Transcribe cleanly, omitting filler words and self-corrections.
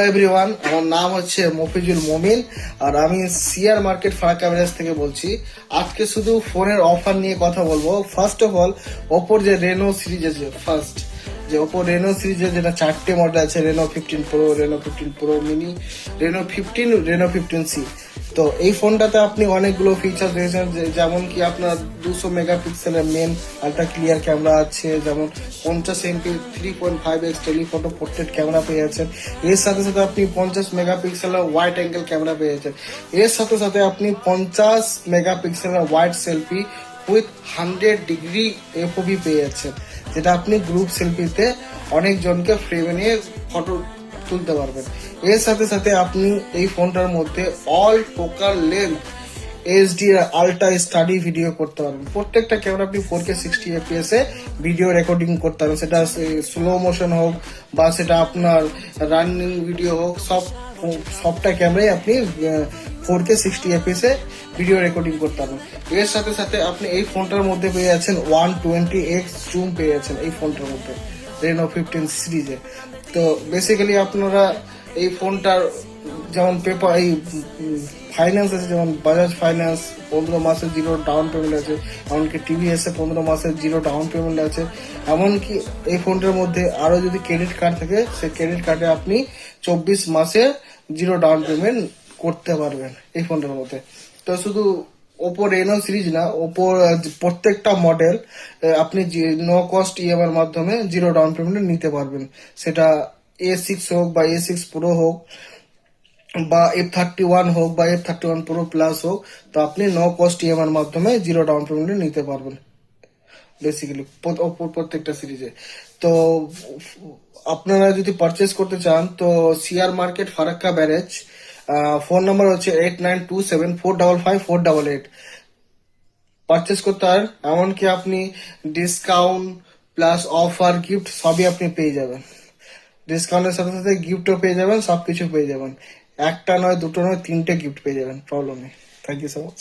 Everyone, আমার নাম হচ্ছে মফিজুল মমিন আর আমি সিআর মার্কেট ফারাক্কা ব্যারেজ থেকে বলছি। আজকে শুধু ফোনের অফার নিয়ে কথা বলবো। ফার্স্ট অফ অল, ওপোর যে রেনো সিরিজ আছে, ওপো রেনো সিরিজের যেটা 4টে মডেল আছে, Reno 15 pro, Reno 15 pro mini, Reno 15, Reno 15C। তো এই ফোনটাতে আপনি অনেকগুলো ফিচার দিয়েছেন, যেমন কি আপনার 200 মেগাপিক্সেলের মেন আলট্রা ক্লিয়ার ক্যামেরা আছে, যেমন 50 MP 3.5x telephoto portrait camera পেয়ে যাচ্ছেন। এর সাথে সাথে আপনি 50 মেগাপিক্সেলের ওয়াইড অ্যাঙ্গেল ক্যামেরা পেয়ে যাচ্ছেন। এর সাথে সাথে আপনি 50 মেগাপিক্সেলের wide selfie with 100 degree FOB পেয়ে যাচ্ছেন, যেটা আপনি গ্রুপ সেলফিতে অনেকজনকে ফ্রেমে নিয়ে ফটো তুলতে পারবেন। এর সাথে সাথে আপনি এই ফোনটার মধ্যে all focal length HD ultra study video করতে পারবেন। প্রত্যেকটা ক্যামেরা আপনি 4K 60 FPS এ ভিডিও রেকর্ডিং করতে পারবেন, সেটা স্লো মোশন হোক বা সেটা আপনার রানিং ভিডিও হোক, সবটা ক্যামেরায় আপনি 4K 60 FPS এ ভিডিও রেকর্ডিং করতে পারবেন। এর সাথে সাথে আপনি এই ফোনটার মধ্যে পেয়ে যাচ্ছেন 120x জুম পেয়ে যাচ্ছেন এই ফোনটার মধ্যে রেনো 15 সিরিজে। তো বেসিক্যালি আপনারা এই ফোনটার যেমন পেপার এই ফাইন্যান্স আছে, যেমন বাজাজ ফাইন্যান্স 15 মাসের জিরো ডাউন পেমেন্ট আছে, এমনকি টিভিএস এ 15 মাসের জিরো ডাউন পেমেন্ট আছে। এমনকি এই ফোনটার মধ্যে আরো যদি ক্রেডিট কার্ড থাকে, সেই ক্রেডিট কার্ডে আপনি 24 মাসের জিরো ডাউন পেমেন্ট করতে পারবেন এই ফোনটার মধ্যে। তো শুধু ওপো রেনো সিরিজ না, ওপোর প্রত্যেকটা মডেল আপনি নো কস্ট ইএমআই এর মাধ্যমে জিরো ডাউন পেমেন্ট নিতে পারবেন। সেটা A6 হোক বা A6 প্রো হোক বা F31 হোক বা F31 প্রো প্লাস হোক, তো আপনি নো কস্ট ইএমআই এর মাধ্যমে জিরো ডাউন পেমেন্ট নিতে পারবেন বেসিক্যালি প্রত্যেকটা সিরিজে। তো আপনারা যদি পারচেস করতে চান তো CR market Farakka barrage, phone number হচ্ছে 8927455488, পারচেস করতে পারেন। এমনকি আপনি ডিসকাউন্ট প্লাস অফার গিফট সবই আপনি পেয়ে যাবেন। ডিসকাউন্টের সাথে সাথে গিফটও পেয়ে যাবেন, সবকিছু পেয়ে যাবেন। একটা নয়, দুটো নয়, 3টে গিফট পেয়ে যাবেন, প্রবলেম নেই। Thank you so much.